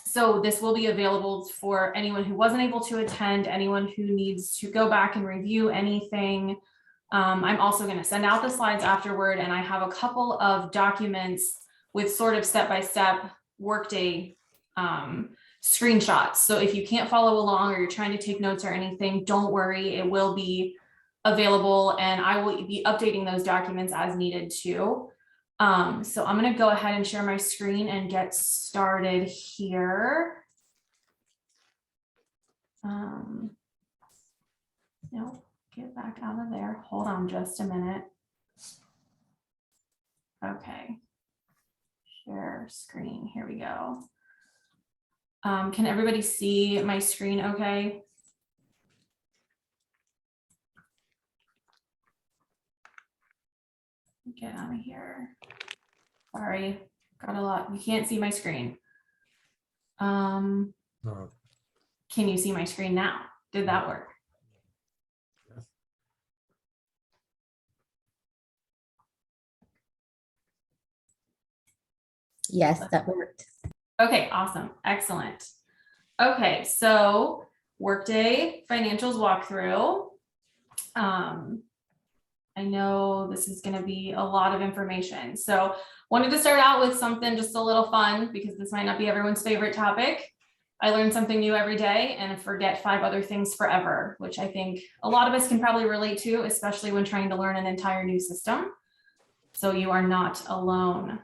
So this will be available for anyone who wasn't able to attend, anyone who needs to go back and review anything. I'm also going to send out the slides afterward, and I have a couple of documents with sort of step-by-step Workday screenshots. So if you can't follow along or you're trying to take notes or anything, don't worry, it will be available, and I will be updating those documents as needed too. So I'm going to go ahead and share my screen and get started here. No, get back out of there. Hold on just a minute. Okay. Share screen. Here we go. Can everybody see my screen okay? Get out of here. Sorry, got a lot. You can't see my screen. No. Can you see my screen now? Did that work? Yes, that worked. Okay, awesome. Excellent. Okay, so Workday Financials walkthrough. I know this is going to be a lot of information. So wanted to start out with something just a little fun, because this might not be everyone's favorite topic. I learn something new every day and forget 5 other things forever, which I think a lot of us can probably relate to, especially when trying to learn an entire new system. So you are not alone.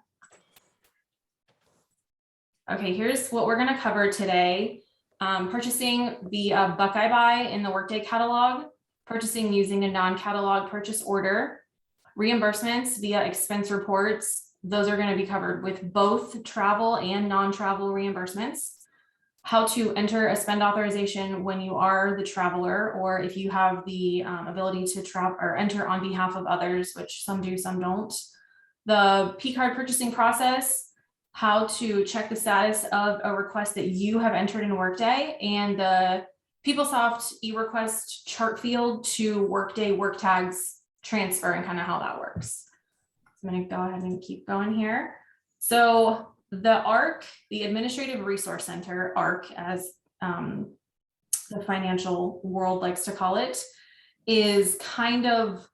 Okay, here's what we're going to cover today. Purchasing via Buckeye Buy in the Workday catalog, purchasing using a non-catalog purchase order, reimbursements via expense reports. Those are going to be covered with both travel and non-travel reimbursements. How to enter a spend authorization when you are the traveler, or if you have the ability to travel or enter on behalf of others, which some do, some don't. The P-card purchasing process, how to check the status of a request that you have entered in Workday, and the PeopleSoft eRequest chart field to Workday work tags transfer, and kind of how that works. So I'm going to go ahead and keep going here. So the ARC, the Administrative Resource Center, ARC, as the financial world likes to call it, is kind of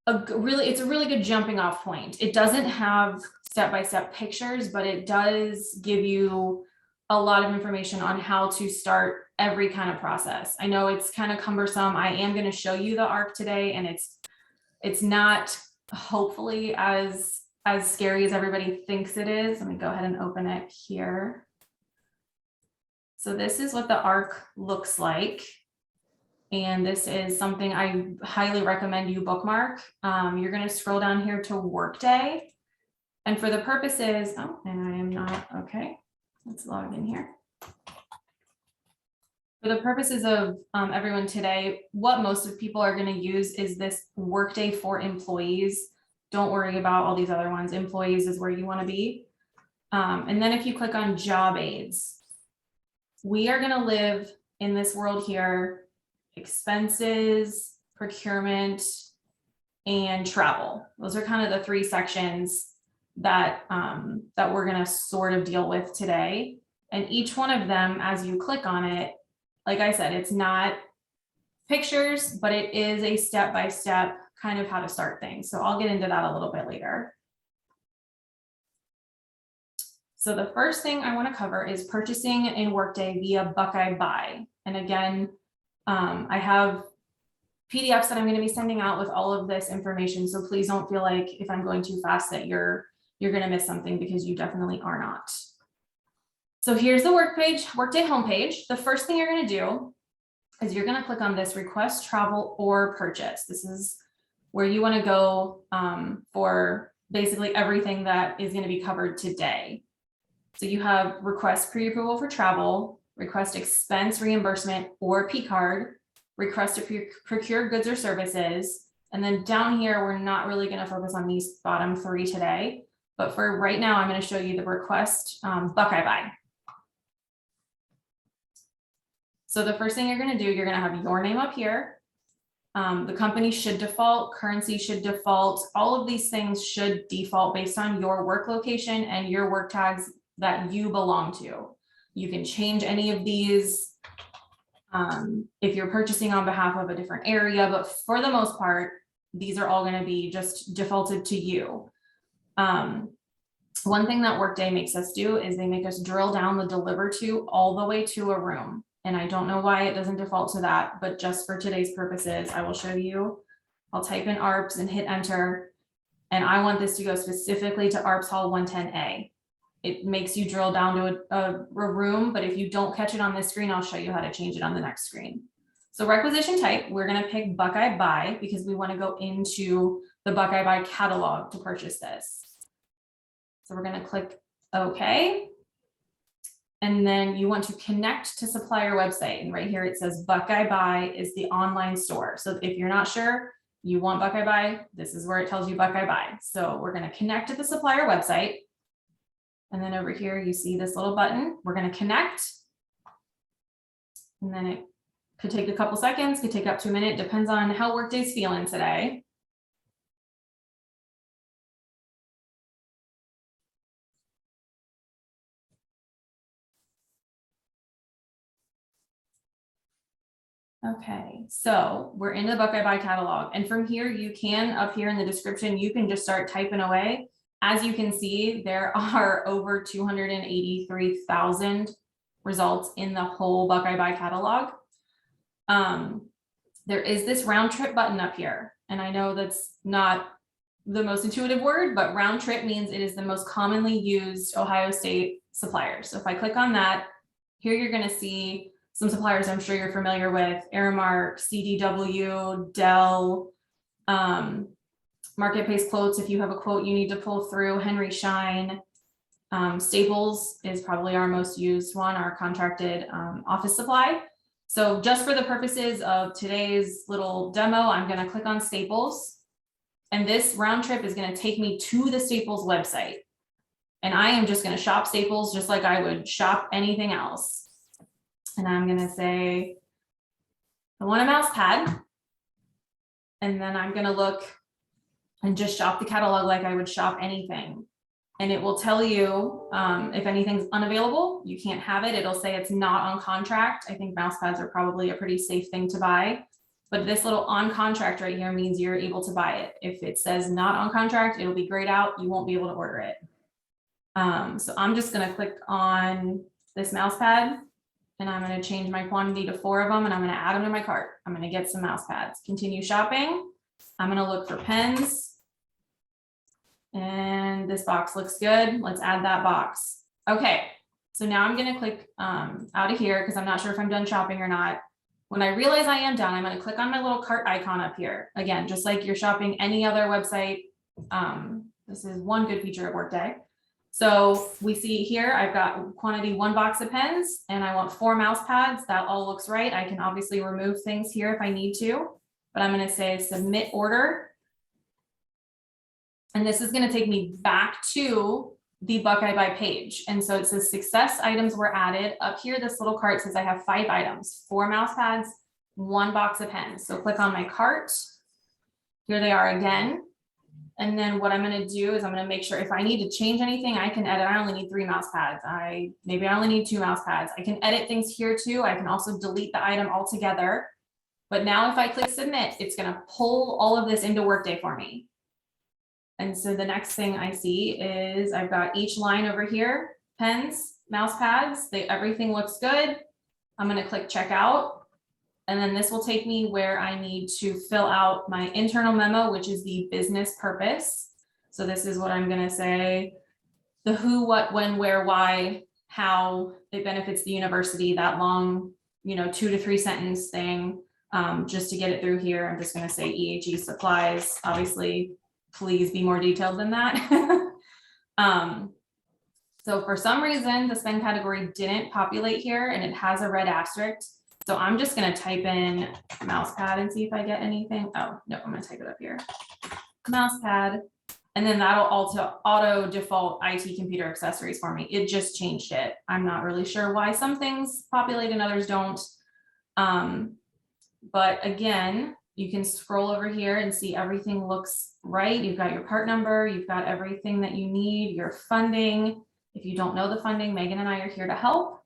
it's a really good jumping off point. It doesn't have step-by-step pictures, but it does give you a lot of information on how to start every kind of process. I know it's kind of cumbersome. I am going to show you the ARC today, and it's not hopefully as scary as everybody thinks it is. Let me go ahead and open it here. So this is what the ARC looks like. And this is something I highly recommend you bookmark. You're going to scroll down here to Workday. And for the purposes, oh, and I am not, okay. Let's log in here. For the purposes of everyone today, what most of people are going to use is this Workday for Employees. Don't worry about all these other ones. Employees is where you want to be. And then if you click on job aids, we are going to live in this world here: expenses, procurement, and travel. Those are kind of the 3 sections that we're going to sort of deal with today. And each one of them, as you click on it, like I said, it's not pictures, but it is a step-by-step kind of how to start things. So I'll get into that a little bit later. So the first thing I want to cover is purchasing in Workday via Buckeye Buy. And again, I have PDFs that I'm going to be sending out with all of this information. So please don't feel like if I'm going too fast that you're going to miss something, because you definitely are not. So here's the Workday homepage. The first thing you're going to do is you're going to click on this request, travel, or purchase. This is where you want to go for basically everything that is going to be covered today. So you have request pre-approval for travel, request expense reimbursement or P-card, request to procure goods or services. And then down here, we're not really going to focus on these bottom 3 today, but for right now, I'm going to show you the request Buckeye Buy. So the first thing you're going to do, you're going to have your name up here. The company should default, currency should default. All of these things should default based on your work location and your work tags that you belong to. You can change any of these if you're purchasing on behalf of a different area, but for the most part, these are all going to be just defaulted to you. One thing that Workday makes us do is they make us drill down the deliver to all the way to a room. And I don't know why it doesn't default to that, but just for today's purposes, I will show you. I'll type in ARPS and hit enter. And I want this to go specifically to ARPS Hall 110A. It makes you drill down to a room, but if you don't catch it on this screen, I'll show you how to change it on the next screen. So requisition type, we're going to pick Buckeye Buy because we want to go into the Buckeye Buy catalog to purchase this. So we're going to click OK. And then you want to connect to supplier website. And right here it says Buckeye Buy is the online store. So if you're not sure, you want Buckeye Buy, this is where it tells you Buckeye Buy. So we're going to connect to the supplier website. And then over here, you see this little button. We're going to connect. And then it could take a couple seconds, could take up to a minute, depends on how Workday's feeling today. Okay, so we're in the Buckeye Buy catalog. And from here, you can, up here in the description, you can just start typing away. As you can see, there are over 283,000 results in the whole Buckeye Buy catalog. There is this round trip button up here. And I know that's not the most intuitive word, but round trip means it is the most commonly used Ohio State supplier. So if I click on that, here you're going to see some suppliers I'm sure you're familiar with: Aramark, CDW, Dell, Market Pace Quotes. If you have a quote you need to pull through, Henry Schein, Staples is probably our most used one, our contracted office supply. So just for the purposes of today's little demo, I'm going to click on Staples. And this round trip is going to take me to the Staples website. And I am just going to shop Staples just like I would shop anything else. And I'm going to say, I want a mouse pad. And then I'm going to look and just shop the catalog like I would shop anything. And it will tell you if anything's unavailable, you can't have it. It'll say it's not on contract. I think mouse pads are probably a pretty safe thing to buy. But this little on contract right here means you're able to buy it. If it says not on contract, it'll be grayed out. You won't be able to order it. So I'm just going to click on this mouse pad. And I'm going to change my quantity to 4 of them, and I'm going to add them to my cart. I'm going to get some mouse pads. Continue shopping. I'm going to look for pens. And this box looks good. Let's add that box. Okay, so now I'm going to click out of here because I'm not sure if I'm done shopping or not. When I realize I am done, I'm going to click on my little cart icon up here. Again, just like you're shopping any other website. This is one good feature of Workday. So we see here, I've got quantity 1 box of pens and I want 4 mouse pads. That all looks right. I can obviously remove things here if I need to, but I'm going to say submit order. And this is going to take me back to the Buckeye Buy page. And so it says success items were added. Up here, this little cart says I have 5 items, 4 mouse pads, 1 box of pens. So click on my cart. Here they are again. And then what I'm going to do is I'm going to make sure if I need to change anything, I can edit. I only need 3 mouse pads. Maybe I only need 2 mouse pads. I can edit things here too. I can also delete the item altogether. But now if I click submit, it's going to pull all of this into Workday for me. And so the next thing I see is I've got each line over here, pens, mouse pads, everything looks good. I'm going to click checkout. And then this will take me where I need to fill out my internal memo, which is the business purpose. So this is what I'm going to say: the who, what, when, where, why, how it benefits the university, that long, 2 to 3 sentence thing. Just to get it through here, I'm just going to say EHE supplies. Obviously, please be more detailed than that. So for some reason, the spend category didn't populate here and it has a red asterisk. So I'm just going to type in mouse pad and see if I get anything. Oh, no, I'm going to type it up here. Mouse pad. And then that'll auto default IT computer accessories for me. It just changed it. I'm not really sure why some things populate and others don't. But again, you can scroll over here and see everything looks right. You've got your part number. You've got everything that you need, your funding. If you don't know the funding, Megan and I are here to help.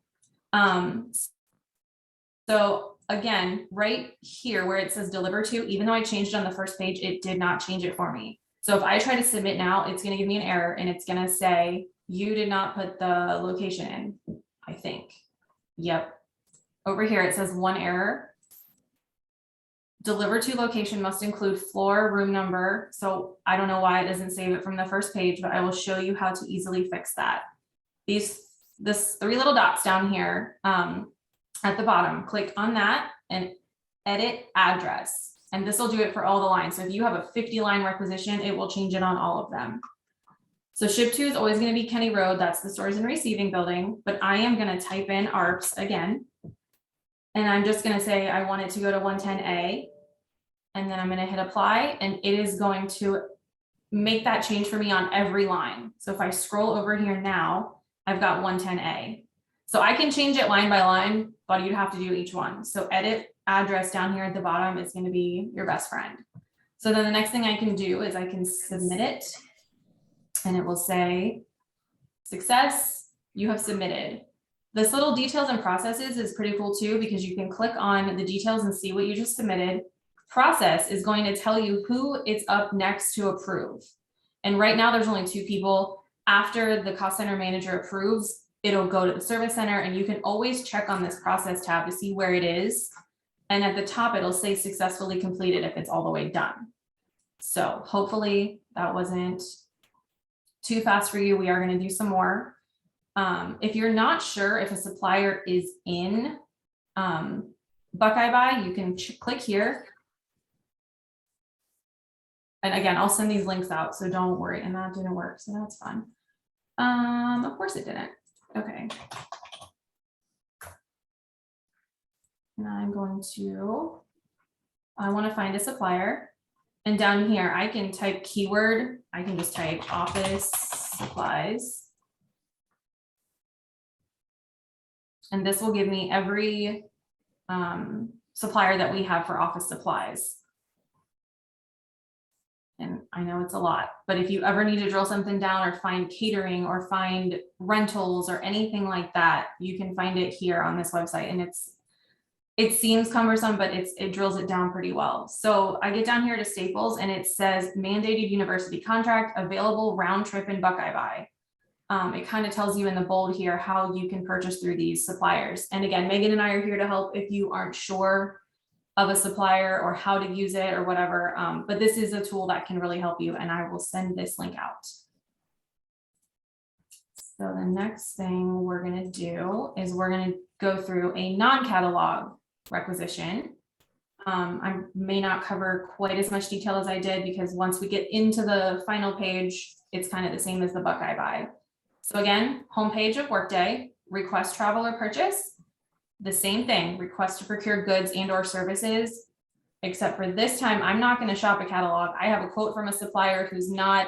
So again, right here where it says deliver to, even though I changed it on the first page, it did not change it for me. So if I try to submit now, it's going to give me an error and it's going to say, you did not put the location in, I think. Yep. Over here, it says one error. Deliver to location must include floor, room number. So I don't know why it doesn't save it from the first page, but I will show you how to easily fix that. This three little dots down here at the bottom, click on that and edit address. And this will do it for all the lines. So if you have a 50 line requisition, it will change it on all of them. So ship to is always going to be Kenny Road. That's the stores and receiving building, but I am going to type in ARPS again. And I'm just going to say, I want it to go to 110A. And then I'm going to hit apply and it is going to make that change for me on every line. So if I scroll over here now, I've got 110A. So I can change it line by line, but you'd have to do each one. So edit address down here at the bottom is going to be your best friend. So then the next thing I can do is I can submit it and it will say success, you have submitted. This little details and processes is pretty cool too, because you can click on the details and see what you just submitted. Process is going to tell you who it's up next to approve. And right now there's only 2 people. After the cost center manager approves, it'll go to the service center and you can always check on this process tab to see where it is. And at the top, it'll say successfully completed if it's all the way done. So hopefully that wasn't too fast for you. We are going to do some more. If you're not sure if a supplier is in Buckeye Buy, you can click here. And again, I'll send these links out, so don't worry. And that didn't work, so that's fun. Of course it didn't. Okay. And I'm going to, I want to find a supplier. And down here, I can type keyword. I can just type office supplies. And this will give me every supplier that we have for office supplies. And I know it's a lot, but if you ever need to drill something down or find catering or find rentals or anything like that, you can find it here on this website. And it seems cumbersome, but it drills it down pretty well. So I get down here to Staples and it says mandated university contract available round trip in Buckeye Buy. It kind of tells you in the bold here how you can purchase through these suppliers. And again, Megan and I are here to help if you aren't sure of a supplier or how to use it or whatever. But this is a tool that can really help you and I will send this link out. So the next thing we're going to do is we're going to go through a non-catalog requisition. I may not cover quite as much detail as I did because once we get into the final page, it's kind of the same as the Buckeye Buy. So again, homepage of Workday, request travel or purchase. The same thing, request to procure goods and or services, except for this time, I'm not going to shop a catalog. I have a quote from a supplier who's not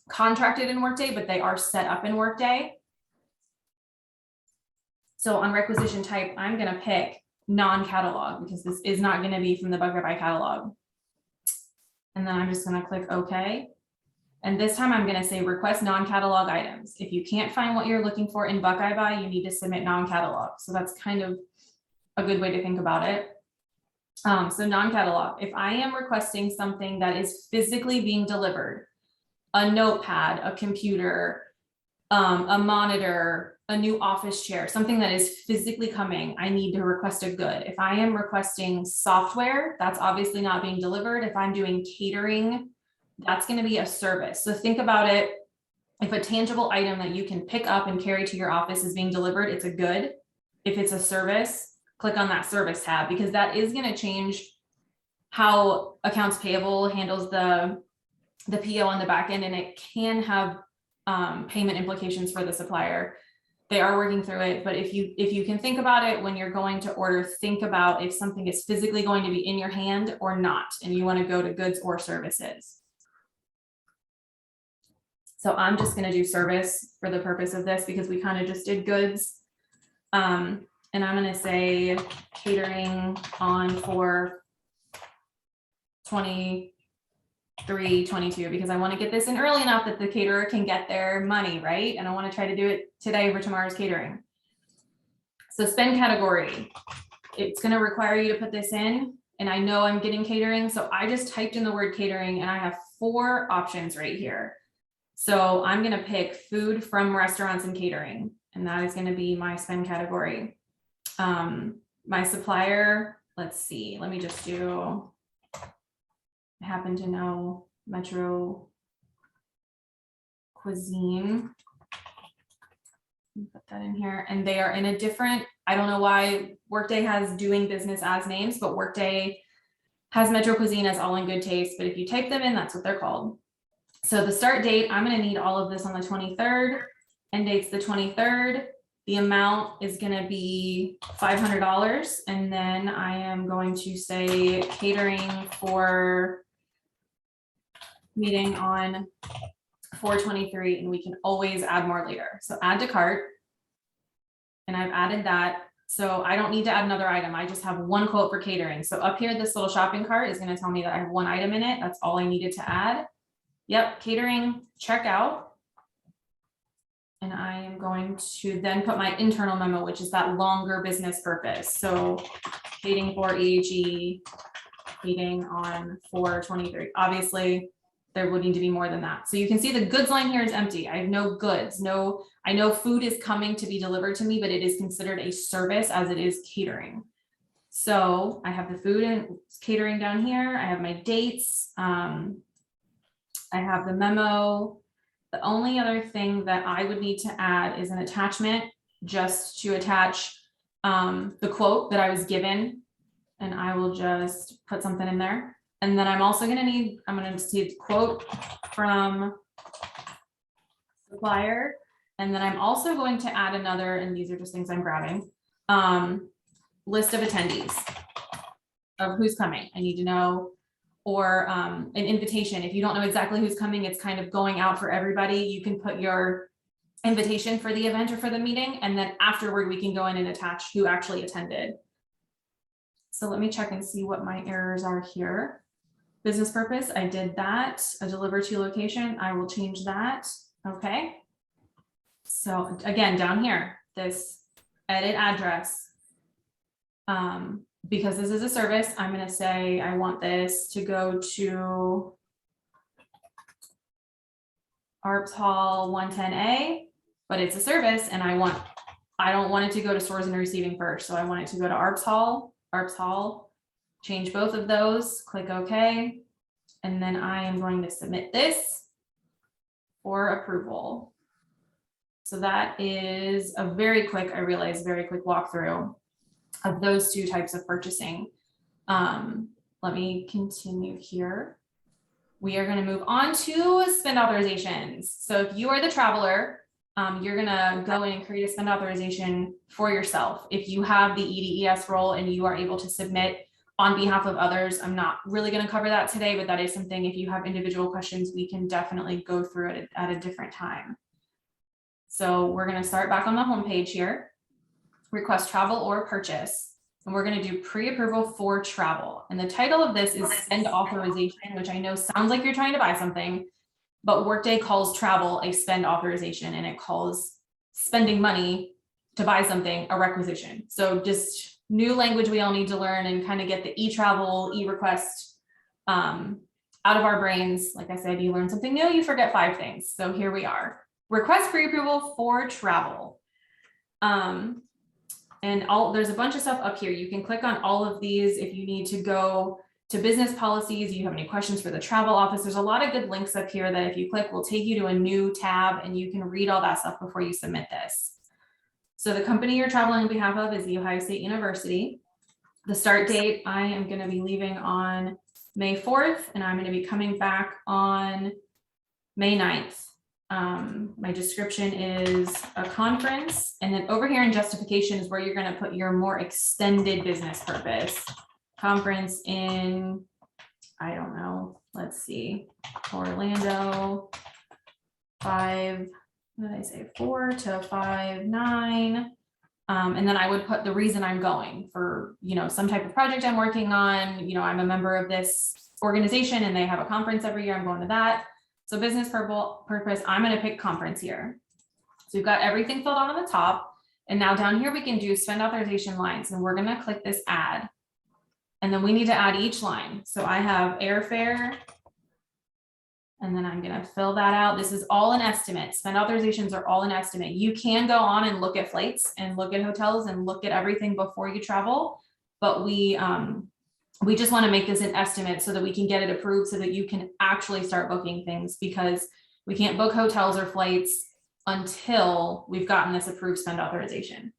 contracted in Workday, but they are set up in Workday. So on requisition type, I'm going to pick non-catalog because this is not going to be from the Buckeye Buy catalog. And then I'm just going to click OK. And this time I'm going to say request non-catalog items. If you can't find what you're looking for in Buckeye Buy, you need to submit non-catalog. So that's kind of a good way to think about it. So non-catalog, if I am requesting something that is physically being delivered, a notepad, a computer, a monitor, a new office chair, something that is physically coming, I need to request a good. If I am requesting software, that's obviously not being delivered. If I'm doing catering, that's going to be a service. So think about it. If a tangible item that you can pick up and carry to your office is being delivered, it's a good. If it's a service, click on that service tab because that is going to change how accounts payable handles the PO on the back end, and it can have payment implications for the supplier. They are working through it, but if you can think about it when you're going to order, think about if something is physically going to be in your hand or not, and you want to go to goods or services. So I'm just going to do service for the purpose of this because we kind of just did goods. And I'm going to say catering on for 20 3/22 because I want to get this in early enough that the caterer can get their money, right? And I want to try to do it today for tomorrow's catering. So spend category, it's going to require you to put this in, and I know I'm getting catering, so I just typed in the word catering and I have 4 options right here. So I'm going to pick food from restaurants and catering, and that is going to be my spend category. My supplier, let's see, let me just do, I happen to know Metro Cuisine. Put that in here, and they are in a different, I don't know why Workday has doing business as names, but Workday has Metro Cuisine as All in Good Taste, but if you type them in, that's what they're called. So the start date, I'm going to need all of this on the 23rd, end date's the 23rd. The amount is going to be $500, and then I am going to say catering for meeting on 4/23, and we can always add more later. So add to cart, and I've added that. So I don't need to add another item. I just have one quote for catering. So up here, this little shopping cart is going to tell me that I have one item in it. That's all I needed to add. Yep, catering, checkout. And I am going to then put my internal memo, which is that longer business purpose. So catering for EHE, meeting on 4/23. Obviously, there would need to be more than that. So you can see the goods line here is empty. I have no goods. No, I know food is coming to be delivered to me, but it is considered a service as it is catering. So I have the food and catering down here. I have my dates. I have the memo. The only other thing that I would need to add is an attachment just to attach the quote that I was given. And I will just put something in there. And then I'm also going to need, I'm going to see the quote from supplier. And then I'm also going to add another, and these are just things I'm grabbing, list of attendees of who's coming. I need to know, or an invitation. If you don't know exactly who's coming, it's kind of going out for everybody. You can put your invitation for the event or for the meeting, and then afterward we can go in and attach who actually attended. So let me check and see what my errors are here. Business purpose, I did that. A deliver to location, I will change that. Okay. So again, down here, this edit address. Because this is a service, I'm going to say I want this to go to ARPS Hall 110A, but it's a service, and I don't want it to go to stores and receiving first. So I want it to go to ARPS Hall, change both of those, click OK. And then I am going to submit this for approval. So that is a very quick walkthrough of those 2 types of purchasing. Let me continue here. We are going to move on to spend authorizations. So if you are the traveler, you're going to go in and create a spend authorization for yourself. If you have the EDES role and you are able to submit on behalf of others, I'm not really going to cover that today, but that is something, if you have individual questions, we can definitely go through it at a different time. So we're going to start back on the home page here. Request travel or purchase, and we're going to do pre-approval for travel. And the title of this is spend authorization, which I know sounds like you're trying to buy something, but Workday calls travel a spend authorization, and it calls spending money to buy something a requisition. So just new language we all need to learn and kind of get the e-travel, e-request out of our brains. Like I said, you learn something new, you forget 5 things. So here we are. Request pre-approval for travel. And there's a bunch of stuff up here. You can click on all of these if you need to go to business policies, you have any questions for the travel office. There's a lot of good links up here that if you click will take you to a new tab, and you can read all that stuff before you submit this. So the company you're traveling on behalf of is the Ohio State University. The start date, I am going to be leaving on May 4th, and I'm going to be coming back on May 9th. My description is a conference, and then over here in justification is where you're going to put your more extended business purpose. Conference in, I don't know, let's see, Orlando, 4 to 5/9. And then I would put the reason I'm going for, some type of project I'm working on. I'm a member of this organization and they have a conference every year. I'm going to that. So business purpose, I'm going to pick conference here. So we've got everything filled out on the top. And now down here, we can do spend authorization lines, and we're going to click this add. And then we need to add each line. So I have airfare, and then I'm going to fill that out. This is all an estimate. Spend authorizations are all an estimate. You can go on and look at flights and look at hotels and look at everything before you travel. But we just want to make this an estimate so that we can get it approved so that you can actually start booking things, because we can't book hotels or flights until we've gotten this approved spend authorization.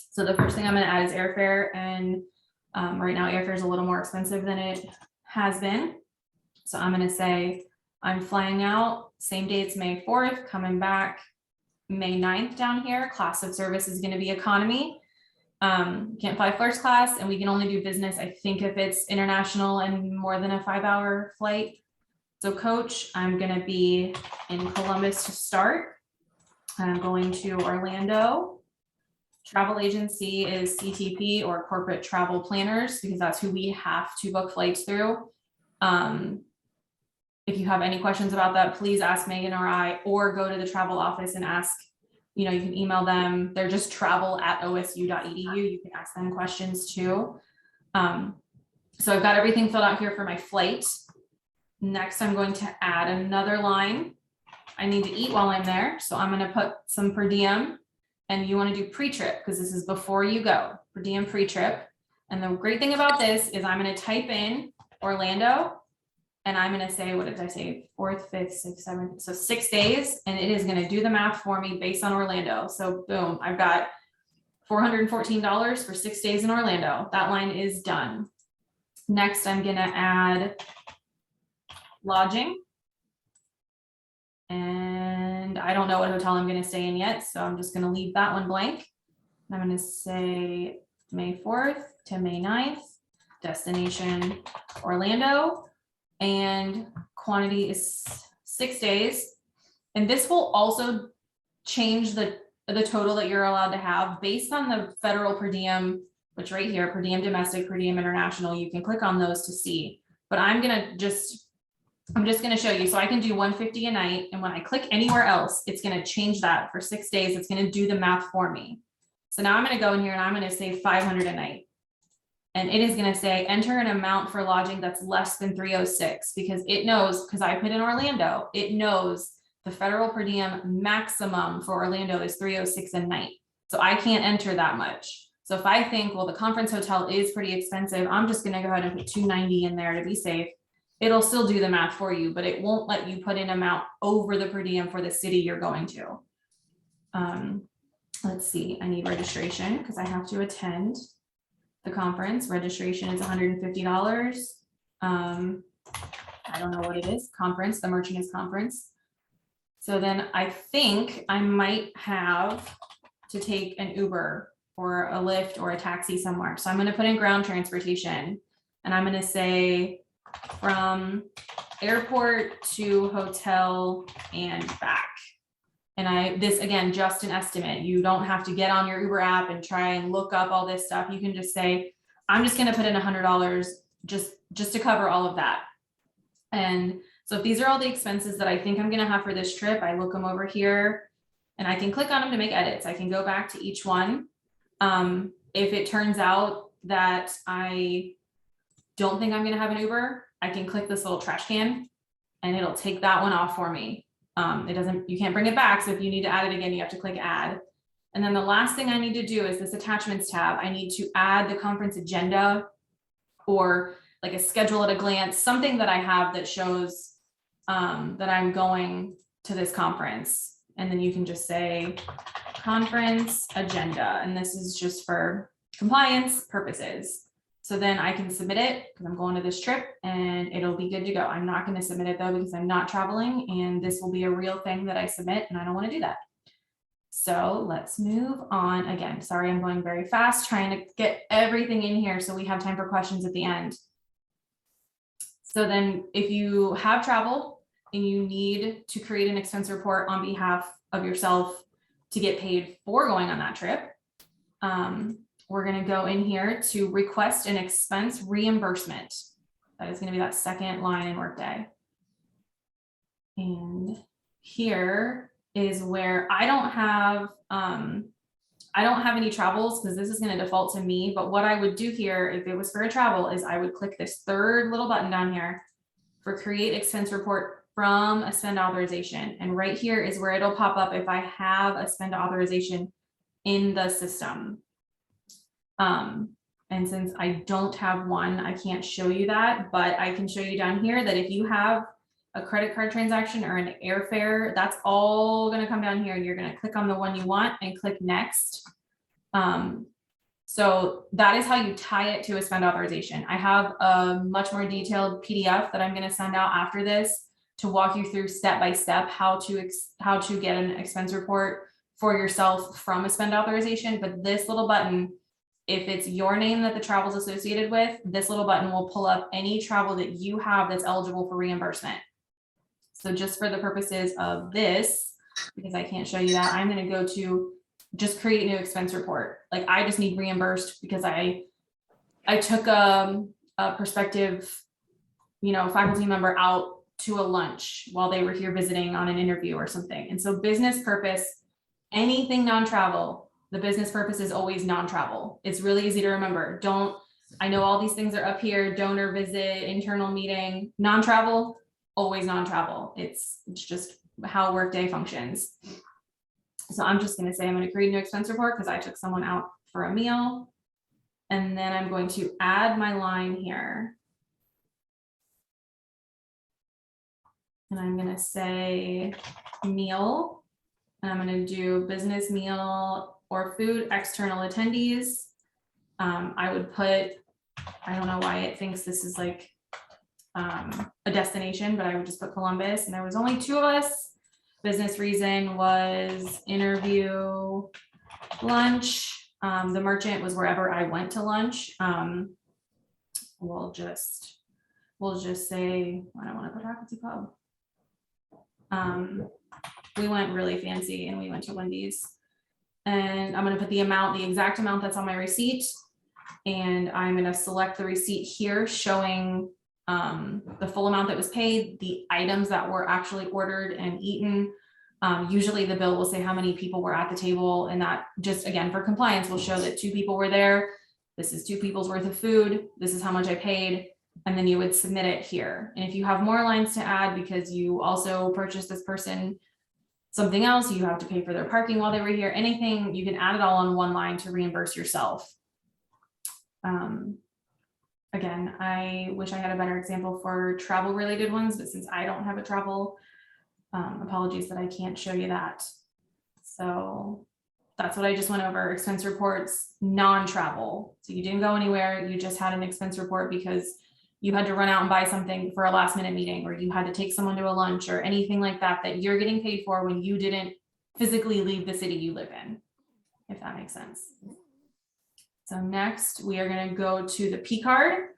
So the first thing I'm going to add is airfare, and right now airfare is a little more expensive than it has been. So I'm going to say I'm flying out, same dates, May 4th, coming back May 9th down here. Class of service is going to be economy. Can't fly first class, and we can only do business, I think, if it's international and more than a 5-hour flight. So coach, I'm going to be in Columbus to start. I'm going to Orlando. Travel agency is CTP, or corporate travel planners, because that's who we have to book flights through. If you have any questions about that, please ask Megan or I, or go to the travel office and ask. You know, you can email them. They're just travel@osu.edu. You can ask them questions too. So I've got everything filled out here for my flight. Next, I'm going to add another line. I need to eat while I'm there. So I'm going to put some per diem, and you want to do pre-trip, because this is before you go, per diem pre-trip. And the great thing about this is I'm going to type in Orlando, and I'm going to say, what did I say? 4th, 5th, 6th, 7th. So 6 days. And it is going to do the math for me based on Orlando. So boom, I've got $414 for 6 days in Orlando. That line is done. Next, I'm going to add lodging. And I don't know what hotel I'm going to stay in yet. So I'm just going to leave that one blank. I'm going to say May 4th to May 9th, destination Orlando. And quantity is 6 days. And this will also change the total that you're allowed to have based on the federal per diem, which right here, per diem domestic, per diem international, you can click on those to see. But I'm just going to show you. So I can do 150 a night. And when I click anywhere else, it's going to change that for 6 days. It's going to do the math for me. So now I'm going to go in here and I'm going to say 500 a night. And it is going to say enter an amount for lodging that's less than 306, because it knows, because I put in Orlando, it knows the federal per diem maximum for Orlando is 306 a night. So I can't enter that much. So if I think, well, the conference hotel is pretty expensive, I'm just going to go ahead and put 290 in there to be safe. It'll still do the math for you, but it won't let you put in amount over the per diem for the city you're going to. Let's see, I need registration because I have to attend the conference. Registration is $150. I don't know what it is. Conference, the Merchant is conference. So then I think I might have to take an Uber or a Lyft or a taxi somewhere. So I'm going to put in ground transportation, and I'm going to say from airport to hotel and back. And this again, just an estimate. You don't have to get on your Uber app and try and look up all this stuff. You can just say, I'm just going to put in $100 just to cover all of that. And so if these are all the expenses that I think I'm going to have for this trip, I look them over here and I can click on them to make edits. I can go back to each one. If it turns out that I don't think I'm going to have an Uber, I can click this little trash can and it'll take that one off for me. You can't bring it back. So if you need to add it again, you have to click add. And then the last thing I need to do is this attachments tab. I need to add the conference agenda or like a schedule at a glance, something that I have that shows that I'm going to this conference. And then you can just say conference agenda. And this is just for compliance purposes. So then I can submit it because I'm going to this trip and it'll be good to go. I'm not going to submit it though, because I'm not traveling and this will be a real thing that I submit and I don't want to do that. So let's move on. Again, sorry, I'm going very fast trying to get everything in here so we have time for questions at the end. So then if you have traveled and you need to create an expense report on behalf of yourself to get paid for going on that trip, we're going to go in here to request an expense reimbursement. That is going to be that second line in Workday. And here is where I don't have any travels because this is going to default to me. But what I would do here, if it was for a travel, is I would click this third little button down here for create expense report from a spend authorization. And right here is where it'll pop up if I have a spend authorization in the system. And since I don't have one, I can't show you that, but I can show you down here that if you have a credit card transaction or an airfare, that's all going to come down here and you're going to click on the one you want and click next. So that is how you tie it to a spend authorization. I have a much more detailed PDF that I'm going to send out after this to walk you through step by step how to get an expense report for yourself from a spend authorization. But this little button, if it's your name that the travel is associated with, this little button will pull up any travel that you have that's eligible for reimbursement. So just for the purposes of this, because I can't show you that, I'm going to go to just create new expense report. Like I just need reimbursed because I took a prospective, faculty member out to a lunch while they were here visiting on an interview or something. And so business purpose, anything non-travel, the business purpose is always non-travel. It's really easy to remember. I know all these things are up here, donor visit, internal meeting, non-travel, always non-travel. It's just how Workday functions. So I'm just going to say I'm going to create a new expense report because I took someone out for a meal. And then I'm going to add my line here. And I'm going to say meal. And I'm going to do business meal or food external attendees. I would put, I don't know why it thinks this is like a destination, but I would just put Columbus. And there was only 2 of us. Business reason was interview, lunch. The merchant was wherever I went to lunch. We'll just say, I don't want to put faculty pub. We went really fancy and we went to Wendy's, and I'm going to put the exact amount that's on my receipt. And I'm going to select the receipt here showing the full amount that was paid, the items that were actually ordered and eaten. Usually the bill will say how many people were at the table, and that just, again, for compliance, will show that 2 people were there. This is 2 people's worth of food. This is how much I paid. And then you would submit it here. And if you have more lines to add because you also purchased this person something else, you have to pay for their parking while they were here, anything, you can add it all on one line to reimburse yourself. Again, I wish I had a better example for travel related ones, but since I don't have a travel, apologies that I can't show you that. So that's what I just went over. Expense reports, non-travel. So you didn't go anywhere. You just had an expense report because you had to run out and buy something for a last minute meeting, or you had to take someone to a lunch or anything like that, that you're getting paid for when you didn't physically leave the city you live in, if that makes sense. So next we are going to go to the P card.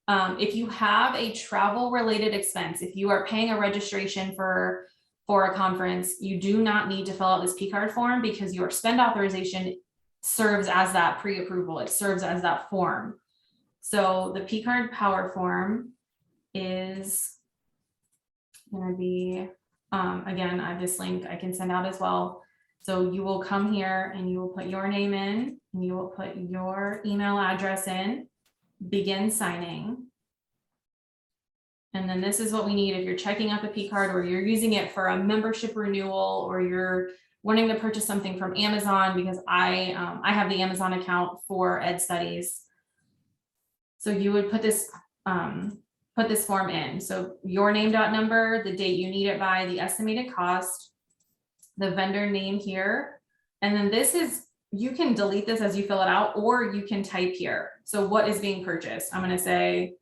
If you have a travel related expense, if you are paying a registration for a conference, you do not need to fill out this P card form because your spend authorization serves as that pre-approval. It serves as that form. So the P card power form is going to be, again, I have this link I can send out as well. So you will come here and you will put your name in and you will put your email address in, begin signing. And then this is what we need if you're checking out the P card or you're using it for a membership renewal, or you're wanting to purchase something from Amazon, because I have the Amazon account for Ed Studies. So you would put this form in. So your name number, the date you need it by, the estimated cost, the vendor name here. And then this is, you can delete this as you fill it out, or you can type here. So what is being purchased? I'm going to say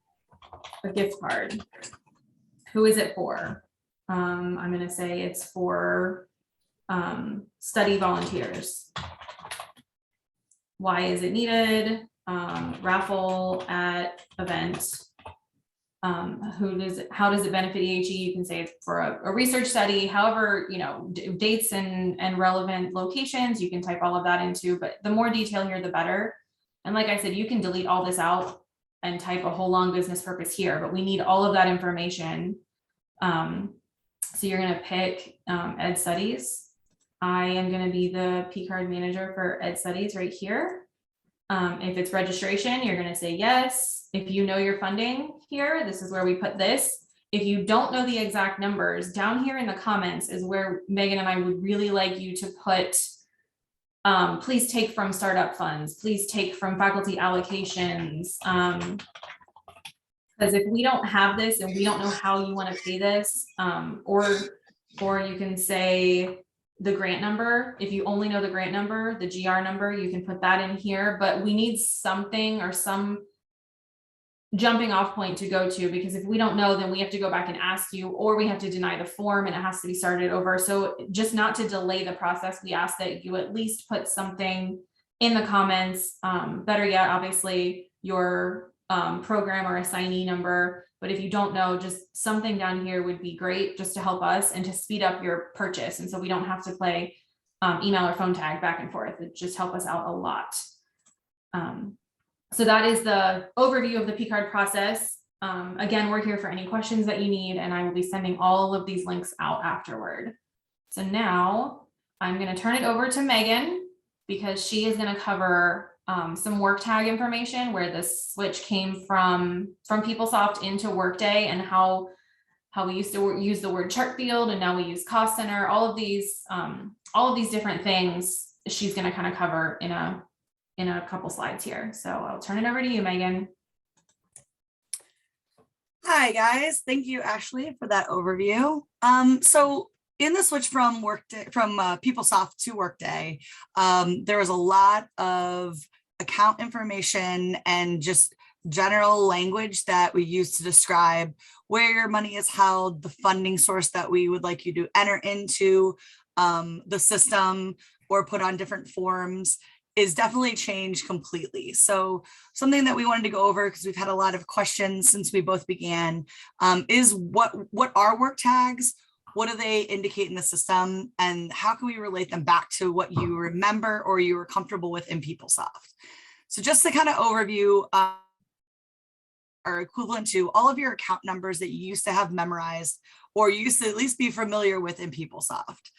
a gift card. Who is it for? I'm going to say it's for study volunteers. Why is it needed? Raffle at event. How does it benefit EHE? You can say it's for a research study, however, dates and relevant locations, you can type all of that into, but the more detail here, the better. And like I said, you can delete all this out and type a whole long business purpose here, but we need all of that information. So you're gonna pick Ed Studies. I am gonna be the P card manager for Ed Studies right here. If it's registration, you're gonna say yes. If you know your funding here, this is where we put this. If you don't know the exact numbers, down here in the comments is where Megan and I would really like you to put, please take from startup funds, please take from faculty allocations. Because if we don't have this and we don't know how you want to pay this, or you can say the grant number. If you only know the grant number, the GR number, you can put that in here, but we need something or some jumping off point to go to, because if we don't know, then we have to go back and ask you, or we have to deny the form and it has to be started over. So just not to delay the process, we ask that you at least put something in the comments. Better yet, obviously your program or assignee number. But if you don't know, just something down here would be great, just to help us and to speed up your purchase. And so we don't have to play email or phone tag back and forth. It just help us out a lot. So that is the overview of the P card process. Again, we're here for any questions that you need, and I will be sending all of these links out afterward. So now I'm going to turn it over to Megan, because she is going to cover some work tag information, where the switch came from PeopleSoft into Workday, and how we used to use the word chart field and now we use cost center. All of these different things she's going to kind of cover in a couple slides here. So I'll turn it over to you, Megan. Hi guys, thank you, Ashley, for that overview. So in the switch from Workday, from PeopleSoft to Workday, there was a lot of account information and just general language that we use to describe where your money is held, the funding source that we would like you to enter into the system or put on different forms is definitely changed completely. So something that we wanted to go over, because we've had a lot of questions since we both began, is what are work tags? What do they indicate in the system? And how can we relate them back to what you remember or you were comfortable with in PeopleSoft? So just the kind of overview are equivalent to all of your account numbers that you used to have memorized or you used to at least be familiar with in PeopleSoft.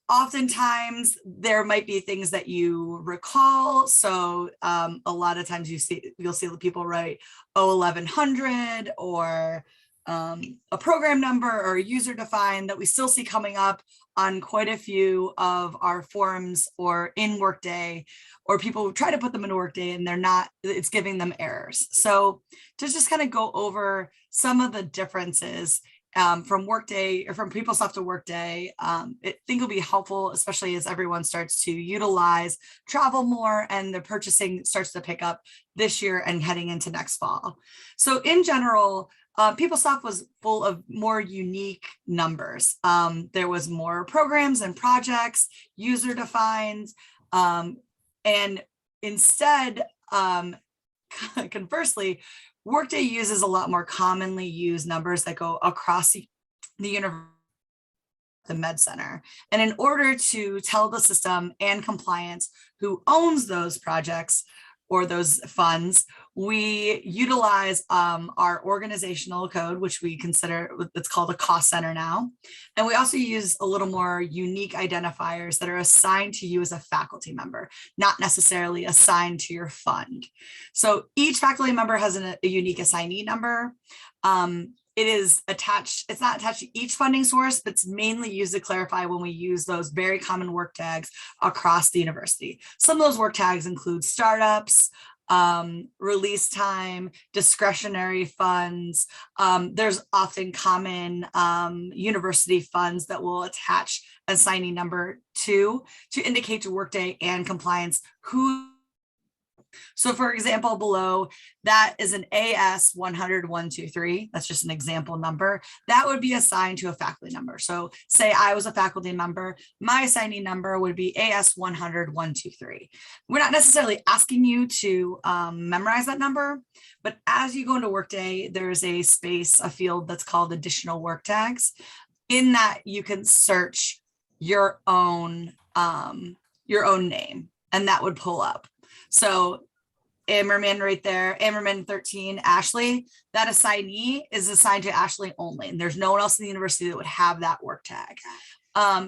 Oftentimes there might be things that you recall. So a lot of times you'll see the people write 1100 or a program number or a user defined that we still see coming up on quite a few of our forms or in Workday, or people try to put them into Workday and they're not, it's giving them errors. So to just kind of go over some of the differences from Workday or from PeopleSoft to Workday, I think will be helpful, especially as everyone starts to utilize travel more and the purchasing starts to pick up this year and heading into next fall. So in general, PeopleSoft was full of more unique numbers. There was more programs and projects, user defined, and instead, conversely, Workday uses a lot more commonly used numbers that go across the universe, the Med Center. And in order to tell the system and compliance who owns those projects or those funds, we utilize our organizational code, which we consider, it's called a cost center now. And we also use a little more unique identifiers that are assigned to you as a faculty member, not necessarily assigned to your fund. So each faculty member has a unique assignee number. It is attached, it's not attached to each funding source, but it's mainly used to clarify when we use those very common work tags across the university. Some of those work tags include startups, release time, discretionary funds. There's often common university funds that will attach assignee number to indicate to Workday and compliance who. So for example, below that is an AS 100-123. That's just an example number that would be assigned to a faculty member. So say I was a faculty member, my assignee number would be AS 100-123. We're not necessarily asking you to memorize that number, but as you go into Workday, there's a space, a field that's called additional work tags. In that you can search your own name, and that would pull up. So Ammerman right there, Ammerman 13, Ashley, that assignee is assigned to Ashley only. And there's no one else in the university that would have that work tag.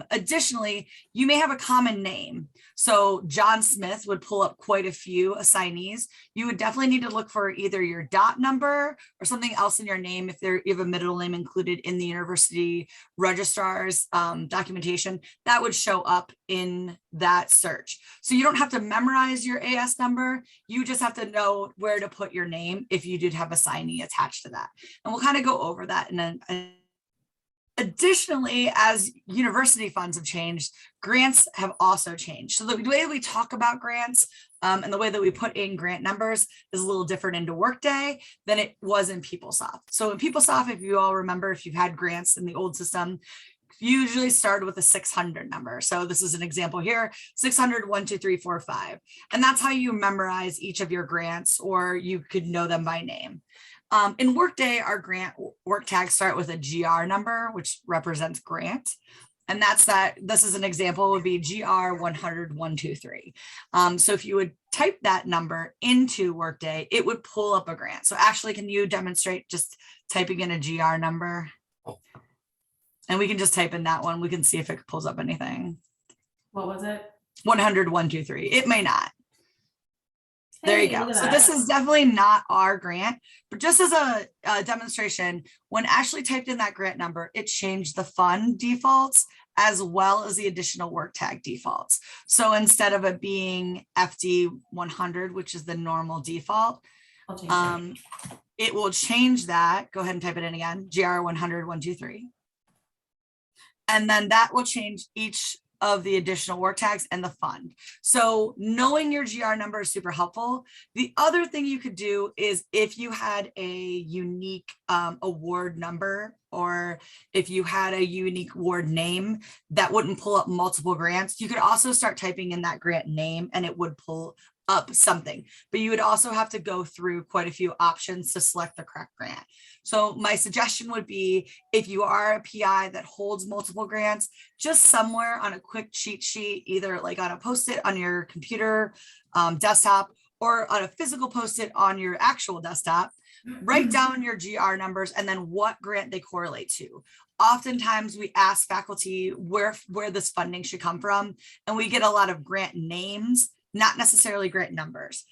Additionally, you may have a common name. So John Smith would pull up quite a few assignees. You would definitely need to look for either your dot number or something else in your name if you have a middle name included in the university registrar's documentation that would show up in that search. So you don't have to memorize your AS number. You just have to know where to put your name if you did have assignee attached to that. And we'll kind of go over that in a Additionally, as university funds have changed, grants have also changed. So the way we talk about grants and the way that we put in grant numbers is a little different into Workday than it was in PeopleSoft. So in PeopleSoft, if you all remember, if you've had grants in the old system, usually started with a 600 number. So this is an example here, 600, 1, 2, 3, 4, 5. And that's how you memorize each of your grants, or you could know them by name. In Workday, our grant work tags start with a GR number, which represents grant. And that's that. This is an example would be GR 100, 123. So if you would type that number into Workday, it would pull up a grant. So Ashley, can you demonstrate just typing in a GR number? And we can just type in that one. We can see if it pulls up anything. What was it? 100, 123. It may not. There you Hey, go. look at So that. this is definitely not our grant, but just as a demonstration, when Ashley typed in that grant number, it changed the fund defaults as well as the additional work tag defaults. So instead of it being FD 100, which is the normal default, I'll change it. it will change that. Go ahead and type it in again, GR 100, 123. And then that will change each of the additional work tags and the fund. So knowing your GR number is super helpful. The other thing you could do is if you had a unique award number, or if you had a unique award name that wouldn't pull up multiple grants, you could also start typing in that grant name and it would pull up something, but you would also have to go through quite a few options to select the correct grant. So my suggestion would be, if you are a PI that holds multiple grants, just somewhere on a quick cheat sheet, either like on a Post-it on your computer desktop, or on a physical Post-it on your actual desktop, write down your GR numbers and then what grant they correlate to. Oftentimes we ask faculty where this funding should come from, and we get a lot of grant names, not necessarily grant numbers.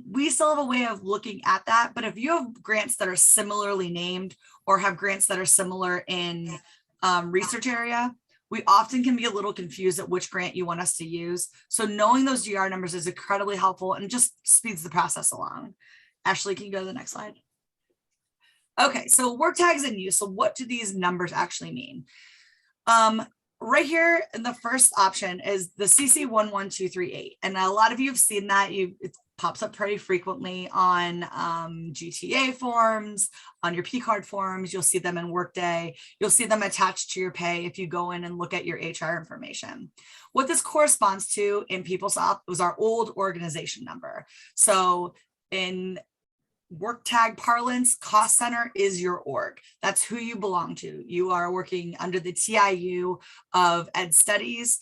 We still have a way of looking at that, but if you have grants that are similarly named or have grants that are similar in research area, we often can be a little confused at which grant you want us to use. So knowing those GR numbers is incredibly helpful and just speeds the process along. Ashley, can you go to the next slide? Okay, so work tags in use. So what do these numbers actually mean? Right here in the first option is the CC 11238. And a lot of you have seen that. It pops up pretty frequently on GTA forms, on your P-card forms. You'll see them in Workday. You'll see them attached to your pay if you go in and look at your HR information. What this corresponds to in PeopleSoft was our old organization number. So in work tag parlance, cost center is your org. That's who you belong to. You are working under the TIU of Ed Studies,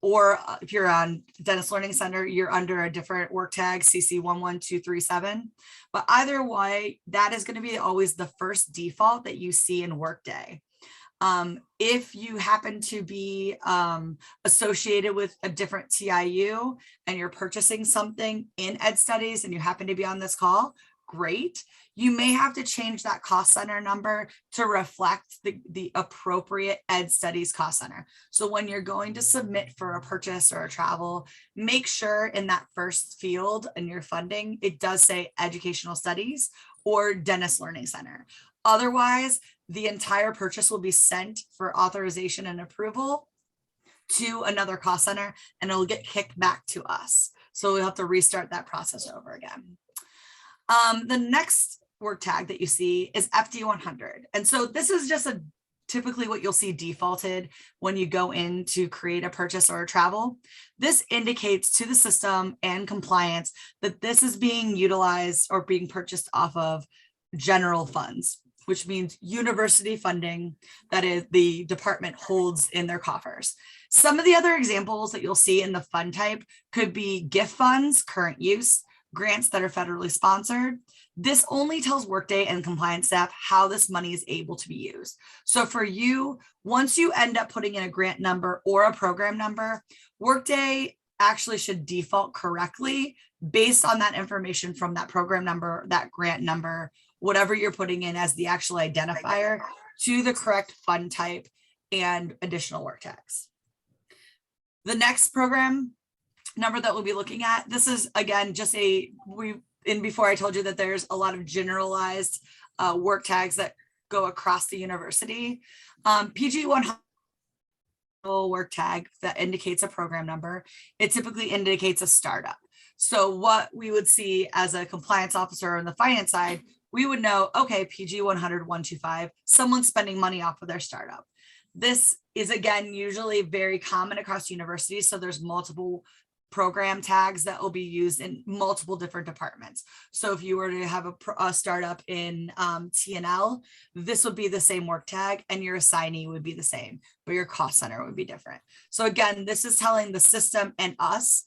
or if you're on Dentist Learning Center, you're under a different work tag, CC 11237. But either way, that is going to be always the first default that you see in Workday. If you happen to be associated with a different TIU and you're purchasing something in Ed Studies and you happen to be on this call, great. You may have to change that cost center number to reflect the appropriate Ed Studies cost center. So when you're going to submit for a purchase or a travel, make sure in that first field in your funding, it does say Educational Studies or Dentist Learning Center. Otherwise, the entire purchase will be sent for authorization and approval to another cost center, and it'll get kicked back to us. So we'll have to restart that process over again. The next work tag that you see is FD100. And so this is just typically what you'll see defaulted when you go in to create a purchase or a travel. This indicates to the system and compliance that this is being utilized or being purchased off of general funds, which means university funding that is the department holds in their coffers. Some of the other examples that you'll see in the fund type could be gift funds, current use, grants that are federally sponsored. This only tells Workday and compliance staff how this money is able to be used. So for you, once you end up putting in a grant number or a program number, Workday actually should default correctly based on that information from that program number, that grant number, whatever you're putting in as the actual identifier to the correct fund type and additional work tags. The next program number that we'll be looking at, this is again just before I told you that there's a lot of generalized work tags that go across the university. PG 100 work tag that indicates a program number. It typically indicates a startup. So what we would see as a compliance officer on the finance side, we would know, okay, PG 100 125, someone's spending money off of their startup. This is again usually very common across universities. So there's multiple program tags that will be used in multiple different departments. So if you were to have a startup in T&L, this would be the same work tag and your assignee would be the same, but your cost center would be different. So again, this is telling the system and us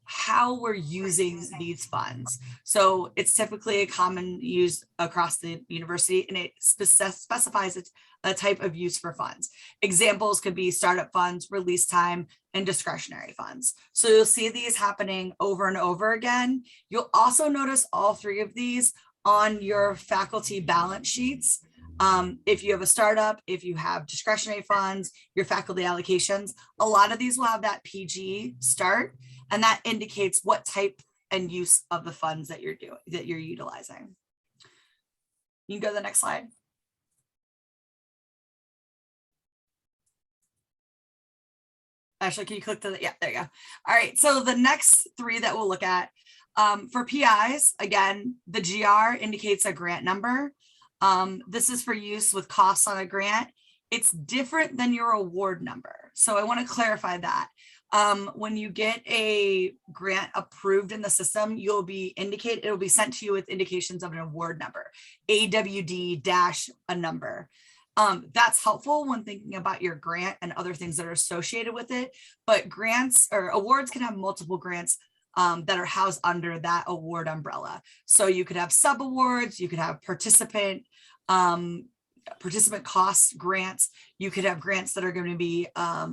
how we're using these funds. So it's typically a common use across the university, and it specifies it's a type of use for funds. Examples could be startup funds, release time, and discretionary funds. So you'll see these happening over and over again. You'll also notice all three of these on your faculty balance sheets. If you have a startup, if you have discretionary funds, your faculty allocations, a lot of these will have that PG start, and that indicates what type and use of the funds that you're utilizing. You can go to the next slide. Ashley, can you click to the, yeah, there you go. All right, so the next three that we'll look at, for PIs, again, the GR indicates a grant number. This is for use with costs on a grant. It's different than your award number. So I want to clarify that. When you get a grant approved in the system, it'll be sent to you with indications of an award number, AWD dash a number. That's helpful when thinking about your grant and other things that are associated with it. But grants or awards can have multiple grants that are housed under that award umbrella. So you could have sub awards, you could have participant cost grants, you could have grants that are going to be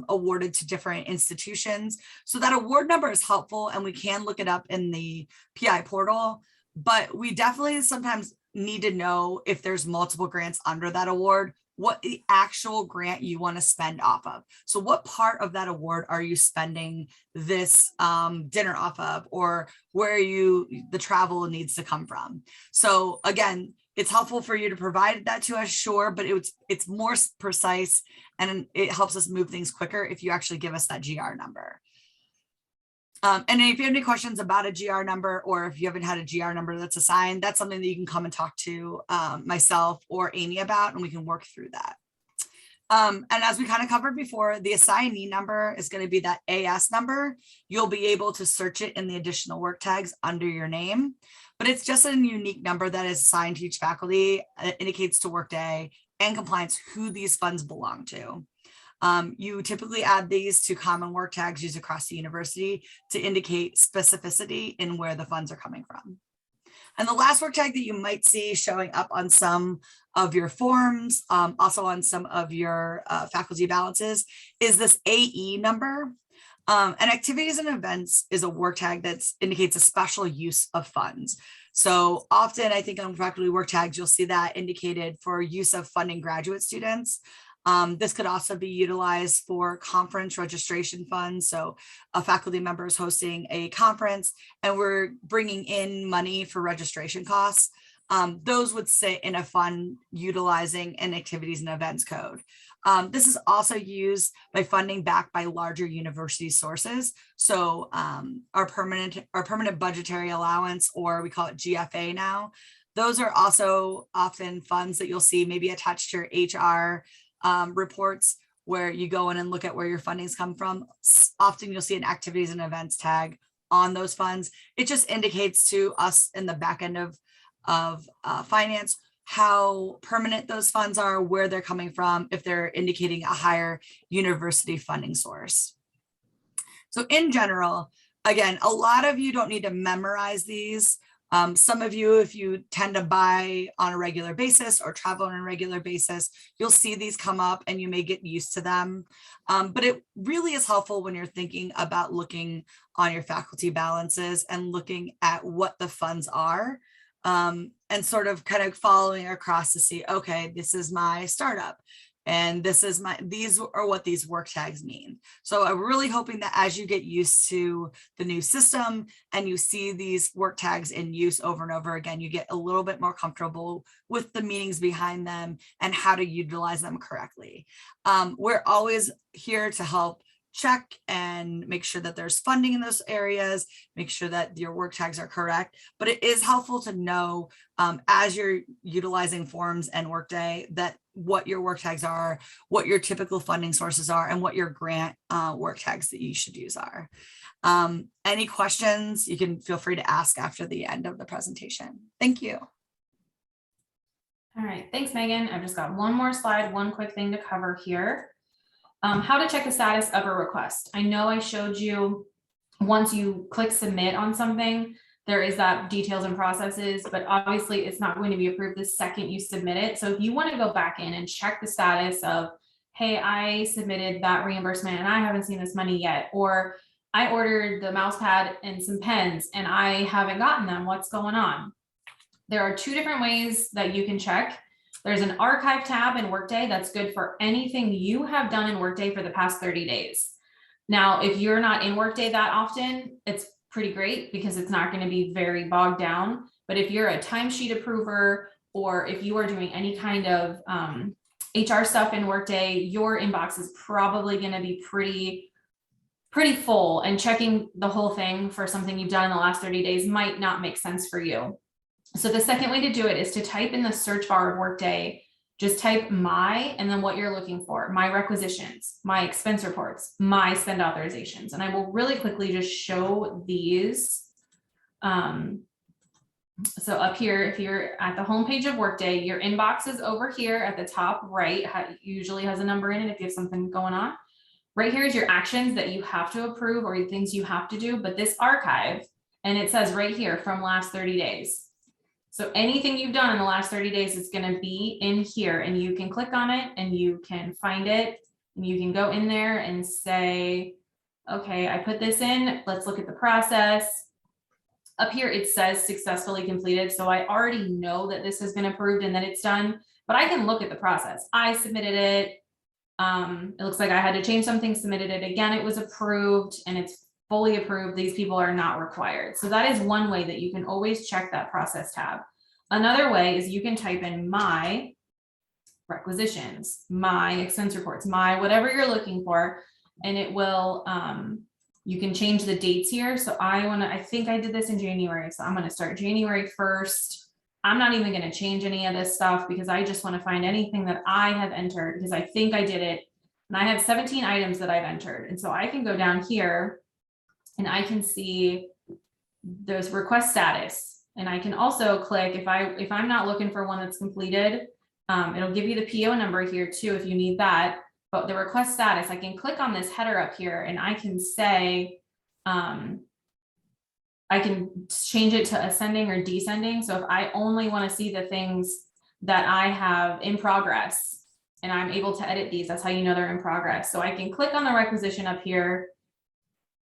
awarded to different institutions. So that award number is helpful, and we can look it up in the PI portal, but we definitely sometimes need to know if there's multiple grants under that award, what the actual grant you want to spend off of. So what part of that award are you spending this dinner off of, or where the travel needs to come from? So again, it's helpful for you to provide that to us, sure, but it's more precise, and it helps us move things quicker if you actually give us that GR number. And if you have any questions about a GR number, or if you haven't had a GR number that's assigned, that's something that you can come and talk to myself or Amy about, and we can work through that. And as we kind of covered before, the assignee number is going to be that AS number. You'll be able to search it in the additional work tags under your name, but it's just a unique number that is assigned to each faculty. It indicates to Workday and compliance who these funds belong to. You typically add these to common work tags used across the university to indicate specificity in where the funds are coming from. And the last work tag that you might see showing up on some of your forms, also on some of your faculty balances, is this AE number. And activities and events is a work tag that indicates a special use of funds. So often I think on faculty work tags, you'll see that indicated for use of funding graduate students. This could also be utilized for conference registration funds. So a faculty member is hosting a conference and we're bringing in money for registration costs. Those would sit in a fund utilizing an activities and events code. This is also used by funding backed by larger university sources. So our permanent budgetary allowance, or we call it GFA now, those are also often funds that you'll see maybe attached to your HR reports, where you go in and look at where your fundings come from. Often you'll see an activities and events tag on those funds. It just indicates to us in the back end of finance how permanent those funds are, where they're coming from, if they're indicating a higher university funding source. So in general, again, a lot of you don't need to memorize these. Some of you, if you tend to buy on a regular basis or travel on a regular basis, you'll see these come up and you may get used to them. But it really is helpful when you're thinking about looking on your faculty balances and looking at what the funds are, and sort of kind of following across to see, okay, this is my startup. And these are what these work tags mean. So I'm really hoping that as you get used to the new system and you see these work tags in use over and over again, you get a little bit more comfortable with the meanings behind them and how to utilize them correctly. We're always here to help check and make sure that there's funding in those areas, make sure that your work tags are correct. But it is helpful to know as you're utilizing Forms and Workday that what your work tags are, what your typical funding sources are, and what your grant work tags that you should use are. Any questions, you can feel free to ask after the end of the presentation. Thank you. All right, thanks, Megan. I've just got one more slide, one quick thing to cover here. How to check the status of a request. I know I showed you once you click submit on something, there is that details and processes, but obviously it's not going to be approved the second you submit it. So if you want to go back in and check the status of, hey, I submitted that reimbursement and I haven't seen this money yet, or I ordered the mouse pad and some pens and I haven't gotten them, what's going on? There are two different ways that you can check. There's an archive tab in Workday that's good for anything you have done in Workday for the past 30 days. Now, if you're not in Workday that often, it's pretty great because it's not going to be very bogged down. But if you're a timesheet approver, or if you are doing any kind of HR stuff in Workday, your inbox is probably going to be pretty full, and checking the whole thing for something you've done in the last 30 days might not make sense for you. So the second way to do it is to type in the search bar of Workday, just type my, and then what you're looking for, my requisitions, my expense reports, my spend authorizations. And I will really quickly just show these. So up here, if you're at the homepage of Workday, your inbox is over here at the top right, usually has a number in it if you have something going on. Right here is your actions that you have to approve or things you have to do, but this archive, and it says right here from last 30 days. So anything you've done in the last 30 days is going to be in here, and you can click on it and you can find it, and you can go in there and say, okay, I put this in, let's look at the process. Up here, it says successfully completed. So I already know that this has been approved and that it's done, but I can look at the process. I submitted it. It looks like I had to change something, submitted it again. It was approved and it's fully approved. These people are not required. So that is one way that you can always check that process tab. Another way is you can type in my requisitions, my expense reports, my whatever you're looking for, and it will, you can change the dates here. So I think I did this in January. So I'm going to start January 1st. I'm not even going to change any of this stuff because I just want to find anything that I have entered because I think I did it. And I have 17 items that I've entered. And so I can go down here and I can see there's request status. And I can also click, if I'm not looking for one that's completed, it'll give you the PO number here too, if you need that. But the request status, I can click on this header up here and I can say, I can change it to ascending or descending. So if I only want to see the things that I have in progress and I'm able to edit these, that's how you know they're in progress. So I can click on the requisition up here.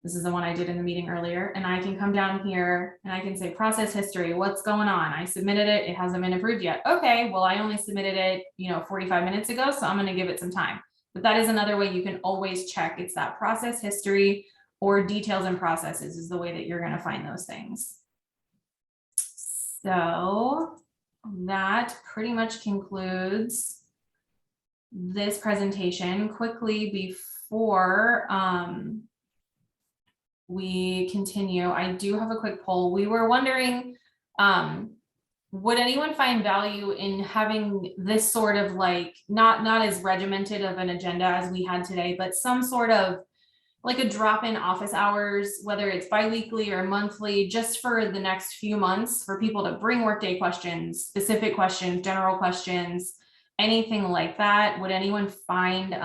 This is the one I did in the meeting earlier. And I can come down here and I can say process history. What's going on? I submitted it. It hasn't been approved yet. Okay, well, I only submitted it, 45 minutes ago. So I'm going to give it some time. But that is another way you can always check. It's that process history or details and processes is the way that you're going to find those things. So that pretty much concludes this presentation. Quickly before we continue, I do have a quick poll. We were wondering, would anyone find value in having this sort of like, not as regimented of an agenda as we had today, but some sort of like a drop-in office hours, whether it's biweekly or monthly, just for the next few months for people to bring Workday questions, specific questions, general questions, anything like that. Would anyone find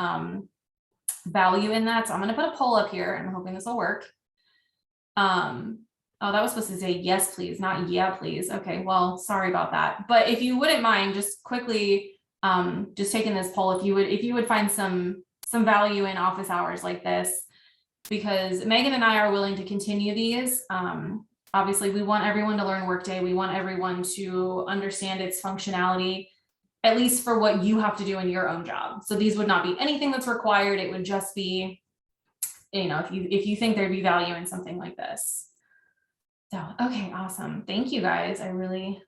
value in that? So I'm going to put a poll up here. I'm hoping this will work. Oh, that was supposed to say yes, please, not yeah, please. Okay, well, sorry about that. But if you wouldn't mind just quickly just taking this poll, if you would find some value in office hours like this, because Megan and I are willing to continue these. Obviously, we want everyone to learn Workday. We want everyone to understand its functionality, at least for what you have to do in your own job. So these would not be anything that's required. It would just be, if you think there'd be value in something like this. So, okay, awesome. Thank you guys. I really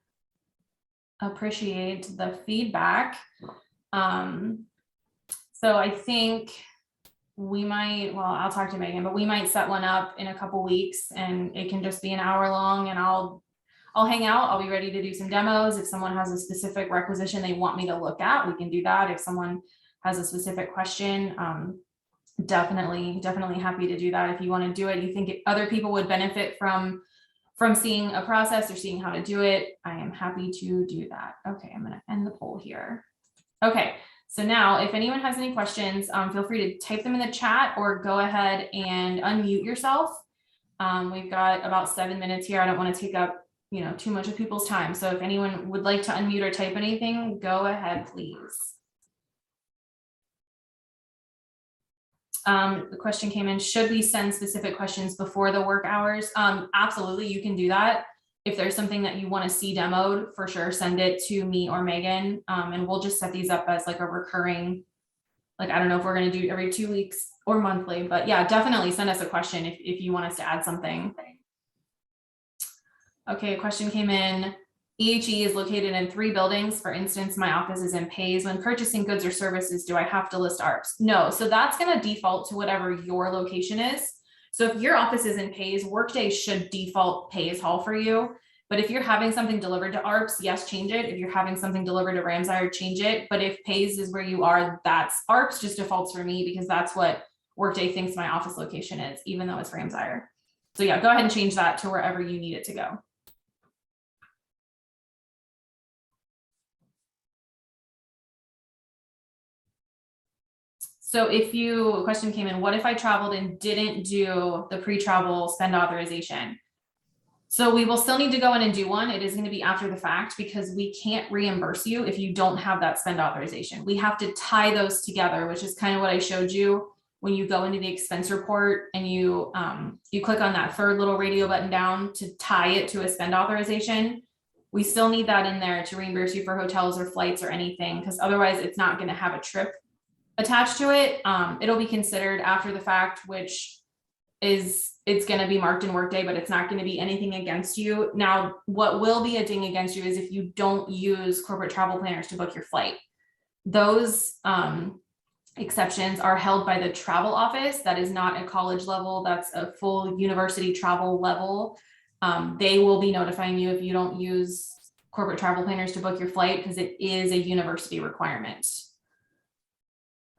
appreciate the feedback. So I think we might, well, I'll talk to Megan, but we might set one up in a couple weeks, and it can just be an hour long, and I'll hang out. I'll be ready to do some demos. If someone has a specific requisition they want me to look at, we can do that. If someone has a specific question, definitely happy to do that. If you want to do it, you think other people would benefit from seeing a process or seeing how to do it, I am happy to do that. Okay, I'm going to end the poll here. Okay, so now if anyone has any questions, feel free to type them in the chat or go ahead and unmute yourself. We've got about 7 minutes here. I don't want to take up too much of people's time. So if anyone would like to unmute or type anything, go ahead, please. The question came in, should we send specific questions before the work hours? Absolutely, you can do that. If there's something that you want to see demoed, for sure, send it to me or Megan, and we'll just set these up as like a recurring, like, I don't know if we're going to do every 2 weeks or monthly, but yeah, definitely send us a question if you want us to add something. Okay, a question came in. EHE is located in 3 buildings. For instance, my office is in Pays. When purchasing goods or services, do I have to list ARPs? No, so that's going to default to whatever your location is. So if your office is in Pays, Workday should default Pays Hall for you. But if you're having something delivered to ARPs, yes, change it. If you're having something delivered to Ramsire, change it. But if Pays is where you are, that's ARPs just defaults for me, because that's what Workday thinks my office location is, even though it's Ramsire. So yeah, go ahead and change that to wherever you need it to go. So a question came in, what if I traveled and didn't do the pre-travel spend authorization? So we will still need to go in and do one. It is going to be after the fact, because we can't reimburse you if you don't have that spend authorization. We have to tie those together, which is kind of what I showed you when you go into the expense report and you click on that third little radio button down to tie it to a spend authorization. We still need that in there to reimburse you for hotels or flights or anything, because otherwise it's not going to have a trip attached to it. It'll be considered after the fact, which is, it's going to be marked in Workday, but it's not going to be anything against you. Now, what will be a ding against you is if you don't use corporate travel planners to book your flight. Those exceptions are held by the travel office. That is not a college level. That's a full university travel level. They will be notifying you if you don't use corporate travel planners to book your flight, because it is a university requirement.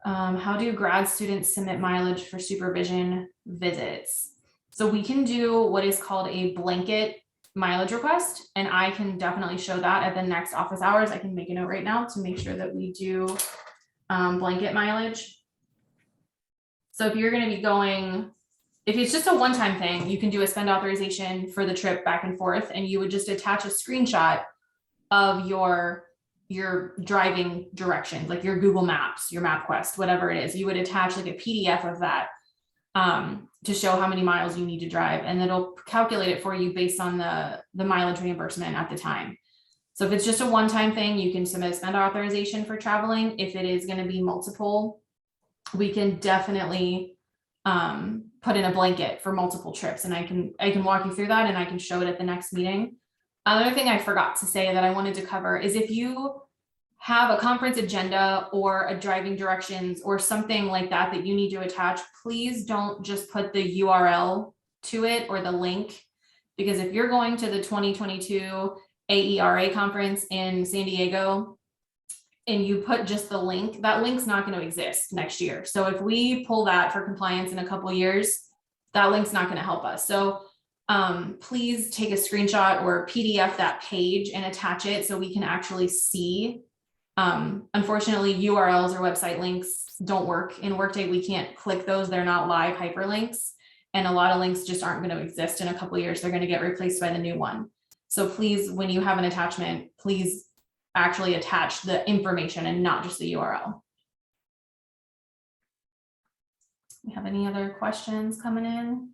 How do grad students submit mileage for supervision visits? So we can do what is called a blanket mileage request, and I can definitely show that at the next office hours. I can make a note right now to make sure that we do blanket mileage. So if you're going to be going, if it's just a one-time thing, you can do a spend authorization for the trip back and forth, and you would just attach a screenshot of your driving directions, like your Google Maps, your MapQuest, whatever it is. You would attach like a PDF of that to show how many miles you need to drive, and it'll calculate it for you based on the mileage reimbursement at the time. So if it's just a one-time thing, you can submit a spend authorization for traveling. If it is going to be multiple, we can definitely put in a blanket for multiple trips, and I can walk you through that, and I can show it at the next meeting. Another thing I forgot to say that I wanted to cover is if you have a conference agenda or a driving directions or something like that that you need to attach, please don't just put the URL to it or the link, because if you're going to the 2022 AERA conference in San Diego, and you put just the link, that link's not going to exist next year. So if we pull that for compliance in a couple of years, that link's not going to help us. So please take a screenshot or PDF that page and attach it so we can actually see. Unfortunately, URLs or website links don't work in Workday. We can't click those. They're not live hyperlinks. And a lot of links just aren't going to exist in a couple of years. They're going to get replaced by the new one. So please, when you have an attachment, please actually attach the information and not just the URL. We have any other questions coming in?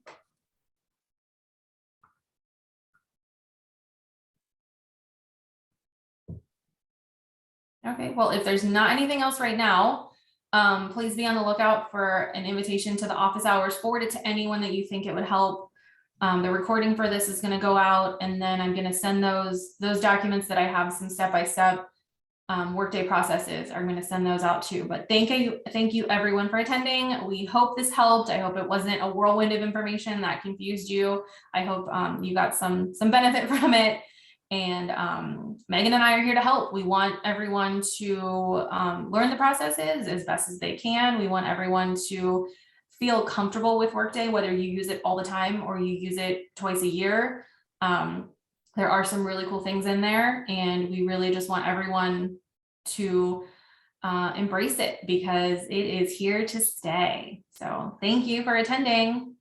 Okay, well, if there's not anything else right now, please be on the lookout for an invitation to the office hours. Forward it to anyone that you think it would help. The recording for this is going to go out, and then I'm going to send those documents that I have, some step-by-step Workday processes. I'm going to send those out too. But thank you everyone for attending. We hope this helped. I hope it wasn't a whirlwind of information that confused you. I hope you got some benefit from it. And Megan and I are here to help. We want everyone to learn the processes as best as they can. We want everyone to feel comfortable with Workday, whether you use it all the time or you use it twice a year. There are some really cool things in there, and we really just want everyone to embrace it because it is here to stay. So thank you for attending.